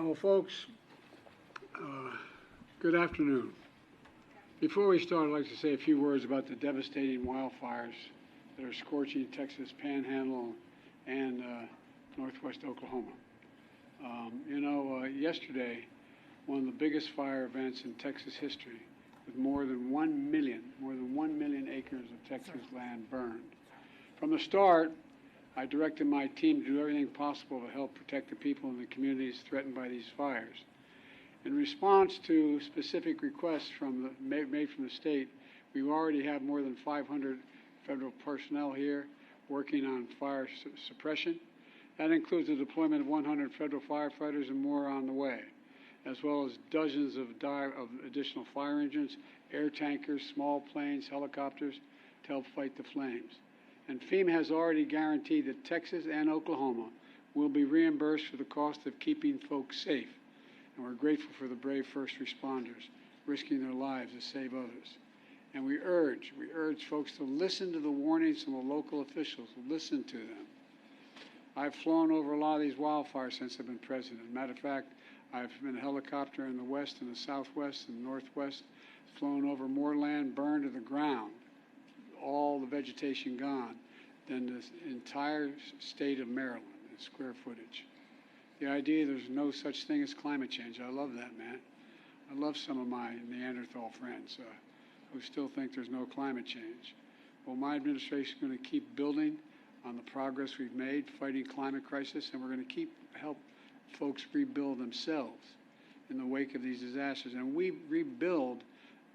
Well, folks, good afternoon. Before we start, I'd like to say a few words about the devastating wildfires that are scorching Texas Panhandle and northwest Oklahoma. Yesterday, one of the biggest fire events in Texas history, with more than 1 million acres of Texas land burned. From the start, I directed my team to do everything possible to help protect the people in the communities threatened by these fires. In response to specific requests made from the state, we already have more than 500 federal personnel here working on fire suppression. That includes the deployment of 100 federal firefighters and more on the way, as well as dozens of additional fire engines, air tankers, small planes, helicopters to help fight the flames. And FEMA has already guaranteed that Texas and Oklahoma will be reimbursed for the cost of keeping folks safe. And we're grateful for the brave first responders risking their lives to save others. And we urge folks to listen to the warnings from the local officials, listen to them. I've flown over a lot of these wildfires since I've been president. As a matter of fact, I've been a helicopter in the west and the southwest and northwest, flown over more land burned to the ground, all the vegetation gone, than the entire state of Maryland in square footage. The idea there's no such thing as climate change, I love that, man. I love some of my Neanderthal friends who still think there's no climate change. Well, my administration is going to keep building on the progress we've made fighting climate crisis, and we're going to help folks rebuild themselves in the wake of these disasters. And we rebuild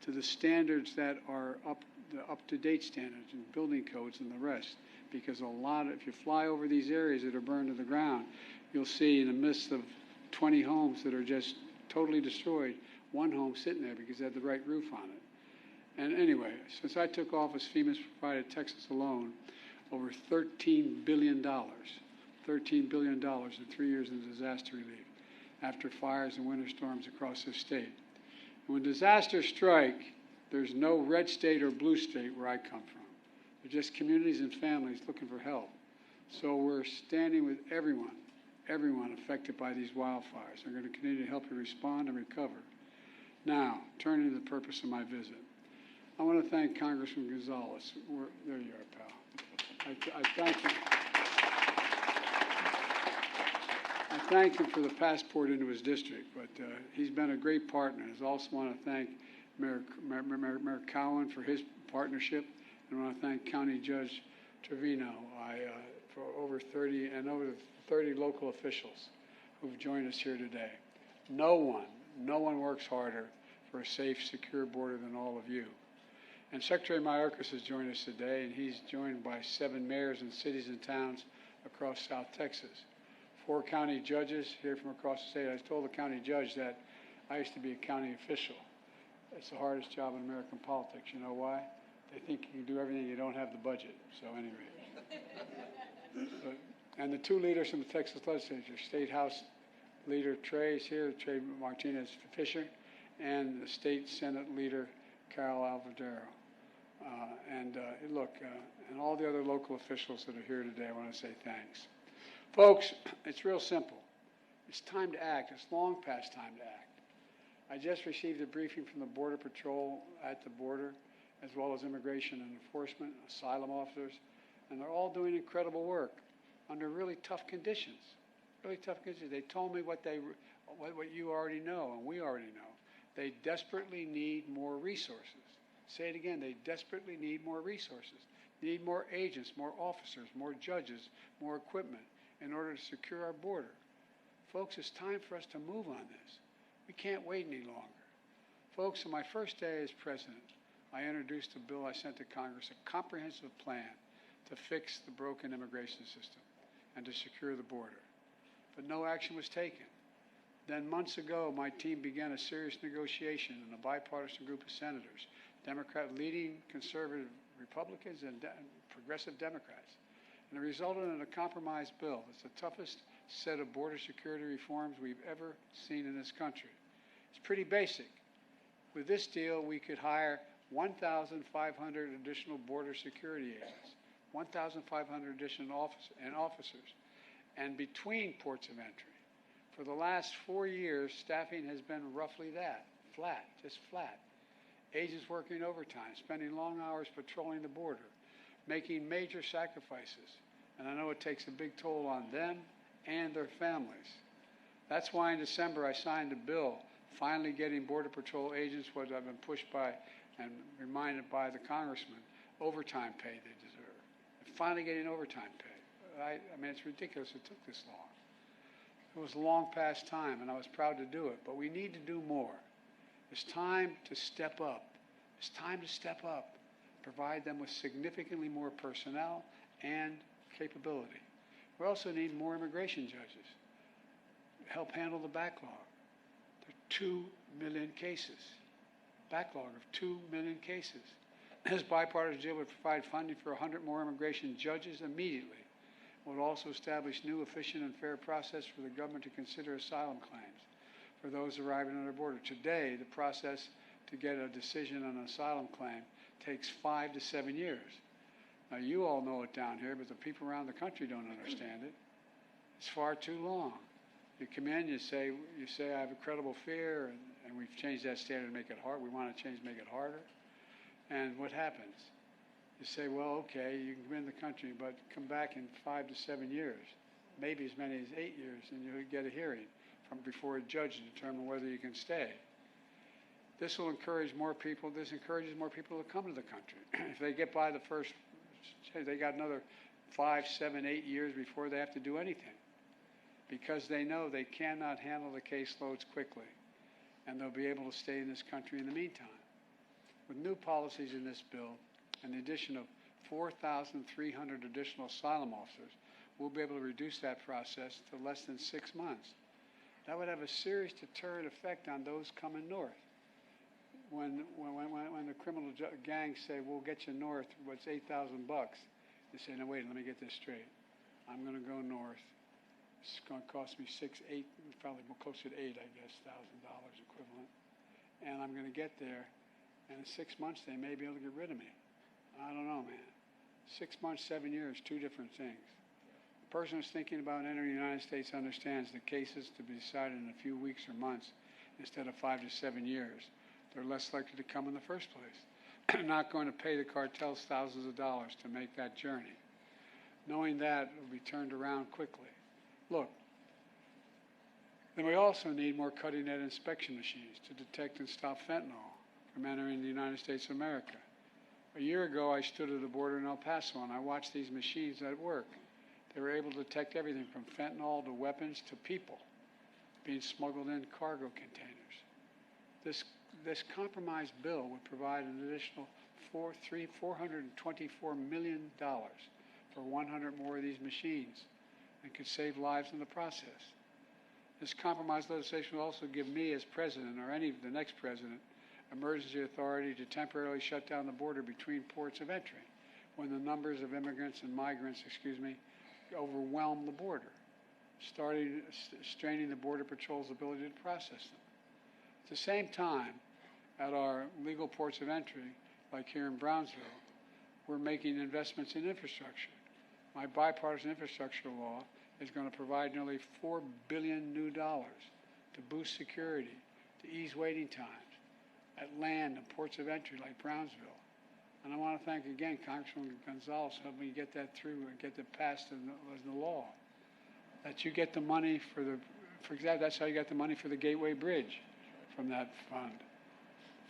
to the standards that are the up-to-date standards and building codes and the rest. Because if you fly over these areas that are burned to the ground, you'll see in the midst of 20 homes that are just totally destroyed, one home sitting there because it had the right roof on it. And anyway, since I took office, FEMA's provided Texas alone over $13 billion in 3 years in disaster relief after fires and winter storms across this state. And when disasters strike, there's no red state or blue state where I come from. They're just communities and families looking for help. So we're standing with everyone affected by these wildfires. We're going to continue to help you respond and recover. Now, turning to the purpose of my visit. I want to thank Congressman Gonzalez. There you are, pal. I thank him. I thank him for the passport into his district, but he's been a great partner. I also want to thank Mayor Cowan for his partnership, and I want to thank County Judge Trevino for over 30 local officials who've joined us here today. No one works harder for a safe, secure border than all of you. And Secretary Mayorkas has joined us today, and he's joined by 7 mayors and cities and towns across South Texas. 4 county judges here from across the state. I told the county judge that I used to be a county official. It's the hardest job in American politics. You know why? They think you can do everything, you don't have the budget. So anyway. And the 2 leaders from the Texas legislature, State House Leader Trey is here, Trey Martinez Fisher, and the State Senate Leader Carol Alvadero. And all the other local officials that are here today, I want to say thanks. Folks, it's real simple. It's time to act. It's long past time to act. I just received a briefing from the Border Patrol at the border, as well as Immigration and Enforcement, asylum officers, and they're all doing incredible work under really tough conditions. Really tough conditions. They told me what you already know, and we already know. They desperately need more resources. Say it again, they desperately need more resources. They need more agents, more officers, more judges, more equipment in order to secure our border. Folks, it's time for us to move on this. We can't wait any longer. Folks, on my first day as president, I introduced a bill I sent to Congress, a comprehensive plan to fix the broken immigration system and to secure the border. But no action was taken. Then months ago, my team began a serious negotiation in a bipartisan group of senators, leading conservative Republicans and progressive Democrats. And it resulted in a compromise bill. It's the toughest set of border security reforms we've ever seen in this country. It's pretty basic. With this deal, we could hire 1,500 additional border security agents, 1,500 additional officers, and between ports of entry, For the last 4 years, staffing has been roughly that, flat, just flat. Agents working overtime, spending long hours patrolling the border, making major sacrifices. And I know it takes a big toll on them and their families. That's why in December I signed a bill finally getting Border Patrol agents what I've been pushed by and reminded by the congressman, overtime pay they deserve. And finally getting overtime pay. I mean, it's ridiculous it took this long. It was long past time, and I was proud to do it, but we need to do more. It's time to step up. It's time to step up, provide them with significantly more personnel and capability. We also need more immigration judges, help handle the backlog. There are 2 million cases, backlog of 2 million cases. This bipartisan deal would provide funding for 100 more immigration judges immediately. It would also establish new, efficient, and fair process for the government to consider asylum claims for those arriving on our border. Today, the process to get a decision on an asylum claim takes 5 to 7 years. Now, you all know it down here, but the people around the country don't understand it. It's far too long. You come in, you say I have a credible fear, and we've changed that standard to make it hard. We want to change to make it harder. And what happens? You say, well, okay, you can come in the country, but come back in 5 to 7 years, maybe as many as 8 years, and you'll get a hearing from before a judge to determine whether you can stay. This will encourage more people. This encourages more people to come to the country. If they get by the first, they got another 5, 7, 8 years before they have to do anything, because they know they cannot handle the caseloads quickly, and they'll be able to stay in this country in the meantime. With new policies in this bill and the addition of 4,300 additional asylum officers, we'll be able to reduce that process to less than 6 months. That would have a serious deterrent effect on those coming north. When the criminal gangs say, we'll get you north, what's $8,000? They say, no, wait, let me get this straight. I'm going to go north. It's going to cost me probably closer to $8,000 equivalent. And I'm going to get there, and in 6 months they may be able to get rid of me. I don't know, man. 6 months, 7 years, two different things. The person who's thinking about entering the United States understands that cases to be decided in a few weeks or months instead of 5 to 7 years. They're less likely to come in the first place. They're not going to pay the cartels thousands of dollars to make that journey. Knowing that, it will be turned around quickly. Look, then we also need more cutting-edge inspection machines to detect and stop fentanyl from entering the United States of America. A year ago, I stood at the border in El Paso, and I watched these machines at work. They were able to detect everything from fentanyl to weapons to people being smuggled in cargo containers. This compromise bill would provide an additional $424 million for 100 more of these machines and could save lives in the process. This compromise legislation will also give me as president, or the next president, emergency authority to temporarily shut down the border between ports of entry when the numbers of immigrants and migrants, overwhelm the border, straining the Border Patrol's ability to process them. At the same time, at our legal ports of entry, like here in Brownsville, we're making investments in infrastructure. My bipartisan infrastructure law is going to provide nearly $4 billion new dollars to boost security, to ease waiting times at land and ports of entry like Brownsville. And I want to thank again Congressman Gonzalez for helping me get that through and get it passed as the law. That you get the money for example, that's how you got the money for the Gateway Bridge from that fund.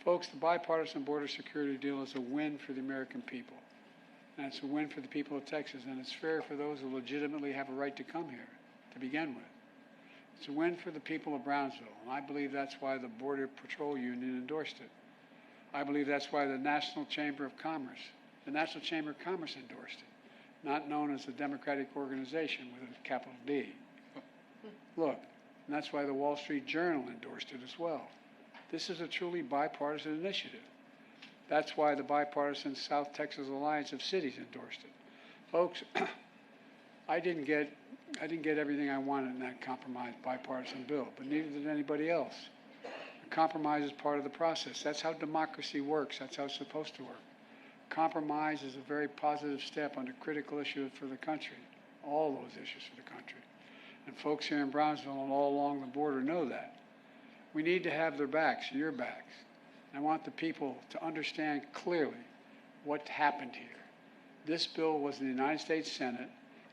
Folks, the bipartisan border security deal is a win for the American people. And it's a win for the people of Texas, and it's fair for those who legitimately have a right to come here to begin with. It's a win for the people of Brownsville, and I believe that's why the Border Patrol Union endorsed it. I believe that's why the National Chamber of Commerce endorsed it, not known as the Democratic Organization with a capital D. Look, and that's why the Wall Street Journal endorsed it as well. This is a truly bipartisan initiative. That's why the bipartisan South Texas Alliance of Cities endorsed it. Folks, I didn't get everything I wanted in that compromise bipartisan bill, but neither did anybody else. A compromise is part of the process. That's how democracy works. That's how it's supposed to work. Compromise is a very positive step on a critical issue for the country, all those issues for the country. And folks here in Brownsville and all along the border know that. We need to have their backs, your backs. I want the people to understand clearly what happened here. This bill was in the United States Senate,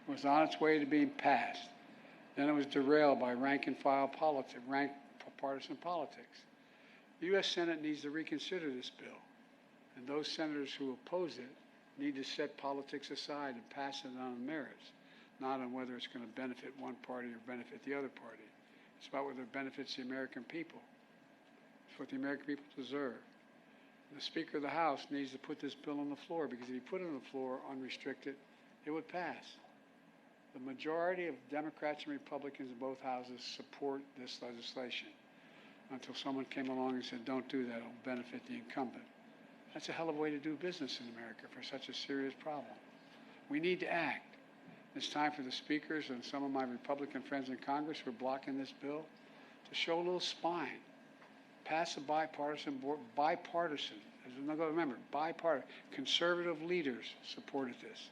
was on its way to being passed. Then it was derailed by rank and file politics, partisan politics. The U.S. Senate needs to reconsider this bill, and those senators who oppose it need to set politics aside and pass it on the merits, not on whether it's going to benefit one party or benefit the other party. It's about whether it benefits the American people. It's what the American people deserve. And the Speaker of the House needs to put this bill on the floor, because if he put it on the floor unrestricted, it would pass. The majority of Democrats and Republicans in both houses support this legislation, until someone came along and said, don't do that, it'll benefit the incumbent. That's a hell of a way to do business in America for such a serious problem. We need to act. It's time for the speakers and some of my Republican friends in Congress who are blocking this bill to show a little spine. Pass a bipartisan, remember, bipartisan, conservative leaders supported this.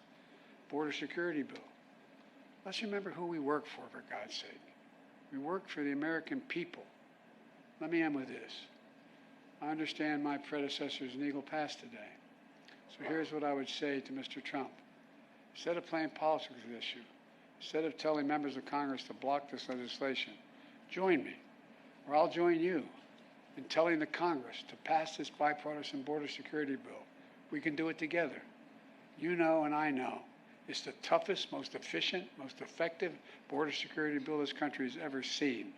Border security bill. Let's remember who we work for God's sake. We work for the American people. Let me end with this. I understand my predecessor's an Eagle Pass today. So here's what I would say to Mr. Trump. Instead of playing politics with this issue, instead of telling members of Congress to block this legislation, join me, or I'll join you in telling the Congress to pass this bipartisan border security bill. We can do it together. You know and I know it's the toughest, most efficient, most effective border security bill this country has ever seen.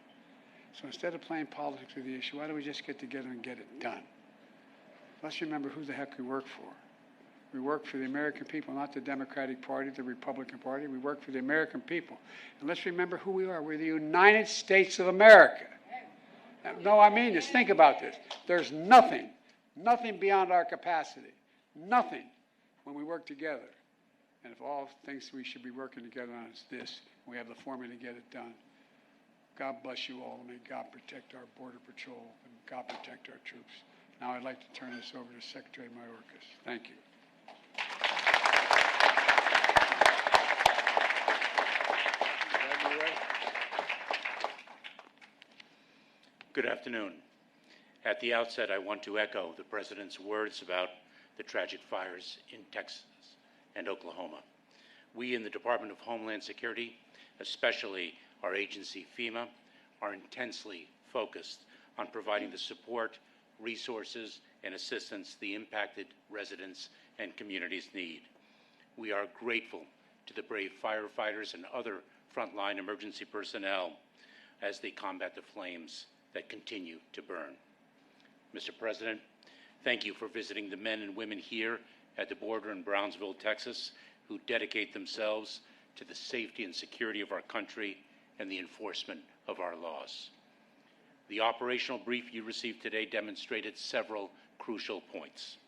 So instead of playing politics with the issue, why don't we just get together and get it done? Let's remember who the heck we work for. We work for the American people, not the Democratic Party, the Republican Party. We work for the American people. And let's remember who we are. We're the United States of America. No, I mean this. Think about this. There's nothing beyond our capacity. Nothing when we work together. And if all things we should be working together on is this, we have the formula to get it done. God bless you all, and may God protect our Border Patrol, and God protect our troops. Now I'd like to turn this over to Secretary Mayorkas. Thank you. Good afternoon. At the outset, I want to echo the President's words about the tragic fires in Texas and Oklahoma. We in the Department of Homeland Security, especially our agency FEMA, are intensely focused on providing the support, resources, and assistance the impacted residents and communities need. We are grateful to the brave firefighters and other frontline emergency personnel as they combat the flames that continue to burn. Mr. President, thank you for visiting the men and women here at the border in Brownsville, Texas, who dedicate themselves to the safety and security of our country and the enforcement of our laws. The operational brief you received today demonstrated several crucial points.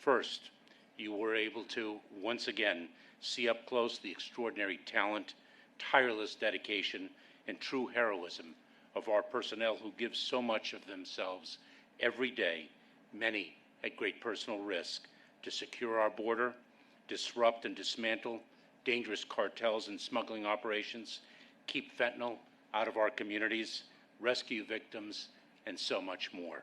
First, you were able to, once again, see up close the extraordinary talent, tireless dedication, and true heroism of our personnel who give so much of themselves every day, many at great personal risk, to secure our border, disrupt and dismantle dangerous cartels and smuggling operations, keep fentanyl out of our communities, rescue victims, and so much more.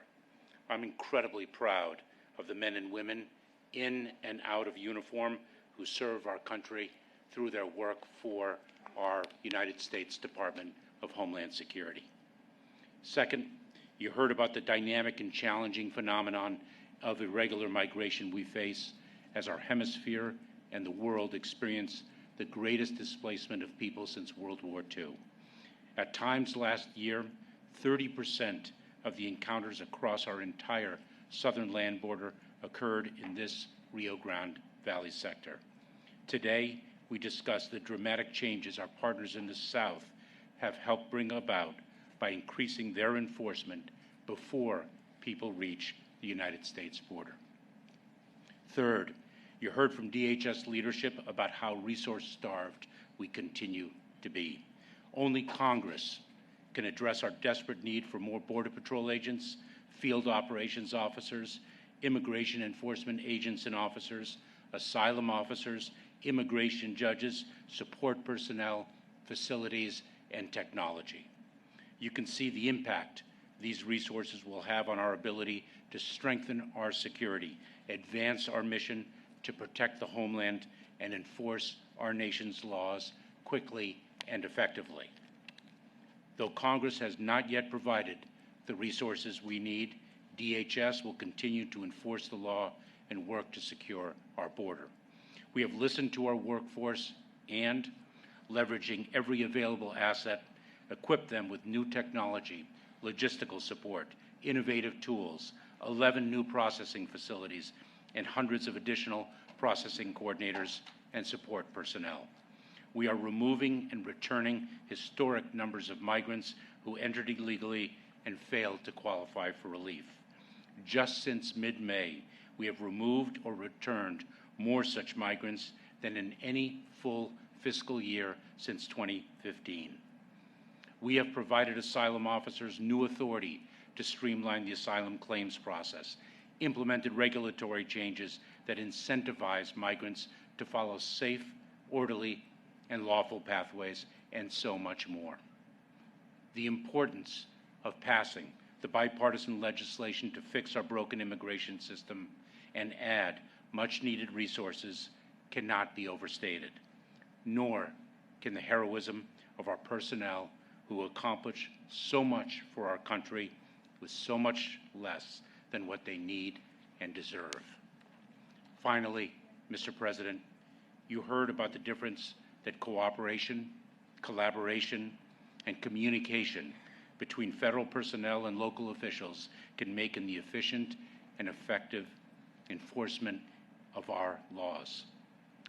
I'm incredibly proud of the men and women in and out of uniform who serve our country through their work for our United States Department of Homeland Security. Second, you heard about the dynamic and challenging phenomenon of irregular migration we face as our hemisphere and the world experience the greatest displacement of people since World War II. At times last year, 30% of the encounters across our entire southern land border occurred in this Rio Grande Valley sector. Today, we discuss the dramatic changes our partners in the South have helped bring about by increasing their enforcement before people reach the United States border. Third, you heard from DHS leadership about how resource-starved we continue to be. Only Congress can address our desperate need for more Border Patrol agents, field operations officers, immigration enforcement agents and officers, asylum officers, immigration judges, support personnel, facilities, and technology. You can see the impact these resources will have on our ability to strengthen our security, advance our mission to protect the homeland, and enforce our nation's laws quickly and effectively. Though Congress has not yet provided the resources we need, DHS will continue to enforce the law and work to secure our border. We have listened to our workforce and, leveraging every available asset, equipped them with new technology, logistical support, innovative tools, 11 new processing facilities, and hundreds of additional processing coordinators and support personnel. We are removing and returning historic numbers of migrants who entered illegally and failed to qualify for relief. Just since mid-May, we have removed or returned more such migrants than in any full fiscal year since 2015. We have provided asylum officers new authority to streamline the asylum claims process, implemented regulatory changes that incentivize migrants to follow safe, orderly, and lawful pathways, and so much more. The importance of passing the bipartisan legislation to fix our broken immigration system and add much-needed resources cannot be overstated, nor can the heroism of our personnel who accomplish so much for our country with so much less than what they need and deserve. Finally, Mr. President, you heard about the difference that cooperation, collaboration, and communication between federal personnel and local officials can make in the efficient and effective enforcement of our laws.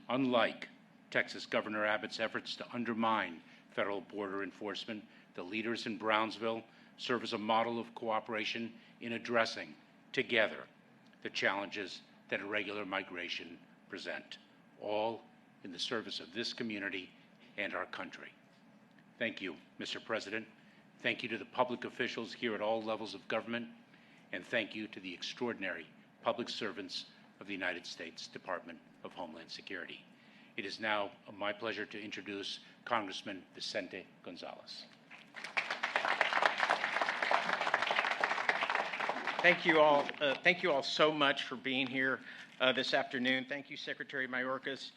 Unlike Texas Governor Abbott's efforts to undermine federal border enforcement, the leaders in Brownsville serve as a model of cooperation in addressing, together, the challenges that irregular migration present, all in the service of this community and our country. Thank you, Mr. President. Thank you to the public officials here at all levels of government, and thank you to the extraordinary public servants of the United States Department of Homeland Security. It is now my pleasure to introduce Congressman Vicente Gonzalez. Thank you all. Thank you all so much for being here this afternoon. Thank you, Secretary Mayorkas.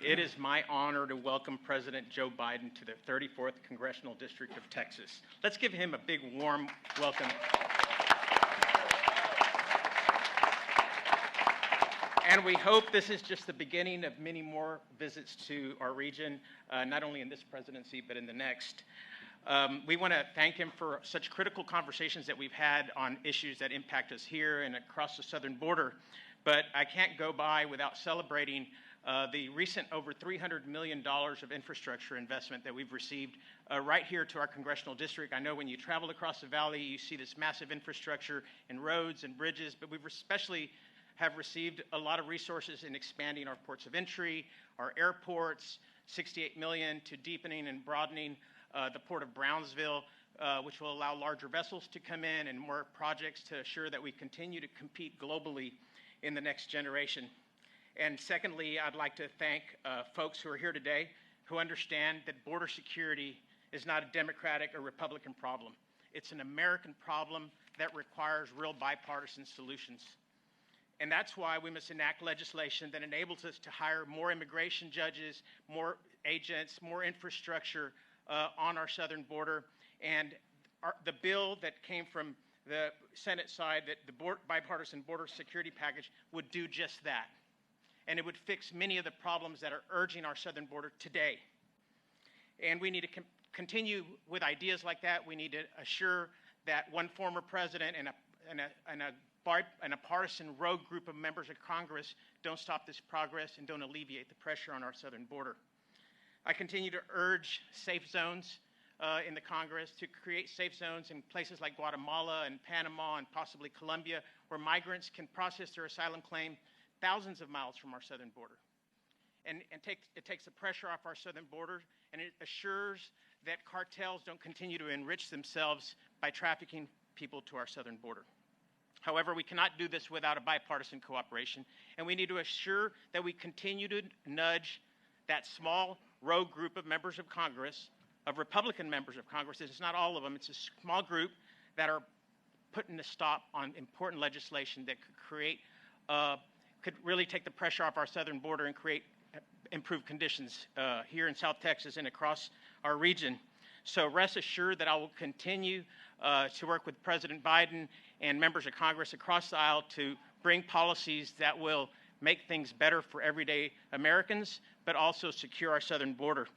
It is my honor to welcome President Joe Biden to the 34th Congressional District of Texas. Let's give him a big, warm welcome. And we hope this is just the beginning of many more visits to our region, not only in this presidency, but in the next. We want to thank him for such critical conversations that we've had on issues that impact us here and across the southern border. But I can't go by without celebrating the recent over $300 million of infrastructure investment that we've received right here to our congressional district. I know when you travel across the valley, you see this massive infrastructure in roads and bridges, but we've especially have received a lot of resources in expanding our ports of entry, our airports, $68 million to deepening and broadening the port of Brownsville, which will allow larger vessels to come in, and more projects to assure that we continue to compete globally in the next generation. And secondly, I'd like to thank folks who are here today who understand that border security is not a Democratic or Republican problem. It's an American problem that requires real bipartisan solutions. And that's why we must enact legislation that enables us to hire more immigration judges, more agents, more infrastructure on our southern border. And the bill that came from the Senate side, that the bipartisan border security package, would do just that. And it would fix many of the problems that are urging our southern border today. And we need to continue with ideas like that. We need to assure that one former president and a partisan rogue group of members of Congress don't stop this progress and don't alleviate the pressure on our southern border. I continue to urge safe zones in the Congress, to create safe zones in places like Guatemala and Panama and possibly Colombia, where migrants can process their asylum claim thousands of miles from our southern border. And it takes the pressure off our southern border, and it assures that cartels don't continue to enrich themselves by trafficking people to our southern border. However, we cannot do this without a bipartisan cooperation, and we need to assure that we continue to nudge that small rogue group of members of Congress of Republican members of Congress. It's not all of them. It's a small group that are putting a stop on important legislation that could create, could really take the pressure off our southern border and create improved conditions here in South Texas and across our region. So rest assured that I will continue to work with President Biden and members of Congress across the aisle to bring policies that will make things better for everyday Americans, but also secure our southern border.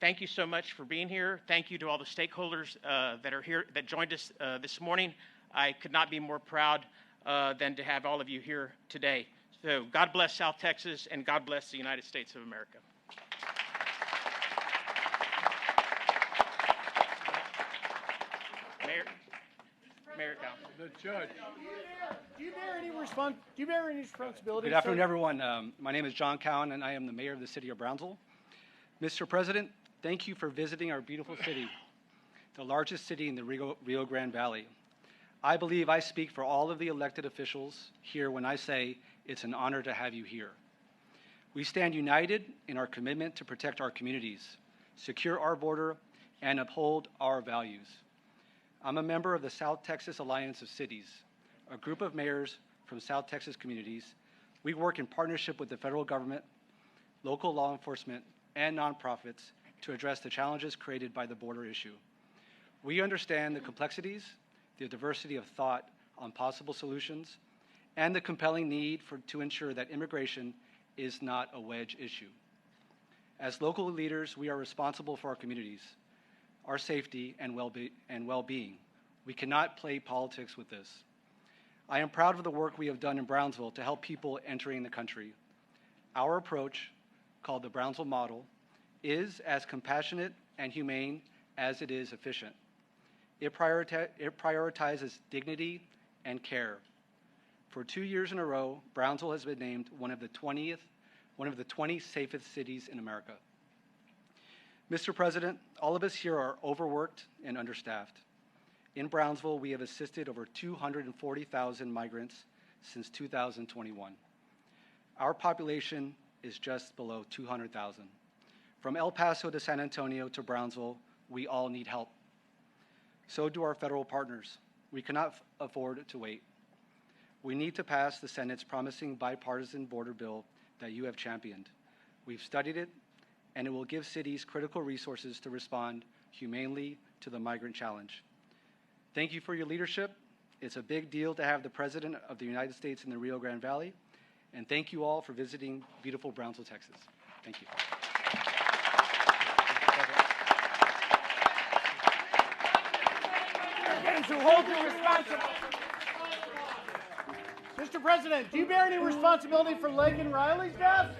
Thank you so much for being here. Thank you to all the stakeholders that are here, that joined us this morning. I could not be more proud than to have all of you here today. So God bless South Texas, and God bless the United States of America. Mayor Cowan. The judge. Do you bear any responsibility? Good afternoon, everyone. My name is John Cowan, and I am the mayor of the city of Brownsville. Mr. President, thank you for visiting our beautiful city, the largest city in the Rio Grande Valley. I believe I speak for all of the elected officials here when I say it's an honor to have you here. We stand united in our commitment to protect our communities, secure our border, and uphold our values. I'm a member of the South Texas Alliance of Cities, a group of mayors from South Texas communities. We work in partnership with the federal government, local law enforcement, and nonprofits to address the challenges created by the border issue. We understand the complexities, the diversity of thought on possible solutions, and the compelling need to ensure that immigration is not a wedge issue. As local leaders, we are responsible for our communities, our safety and well-being. We cannot play politics with this. I am proud of the work we have done in Brownsville to help people entering the country. Our approach, called the Brownsville model, is as compassionate and humane as it is efficient. It prioritizes dignity and care. For 2 years in a row, Brownsville has been named one of the 20 safest cities in America. Mr. President, all of us here are overworked and understaffed. In Brownsville, we have assisted over 240,000 migrants since 2021. Our population is just below 200,000. From El Paso to San Antonio to Brownsville, we all need help. So do our federal partners. We cannot afford to wait. We need to pass the Senate's promising bipartisan border bill that you have championed. We've studied it, and it will give cities critical resources to respond humanely to the migrant challenge. Thank you for your leadership. It's a big deal to have the President of the United States in the Rio Grande Valley, and thank you all for visiting beautiful Brownsville, Texas. Thank you. Mr. President, do you bear any responsibility for Laken Riley's death?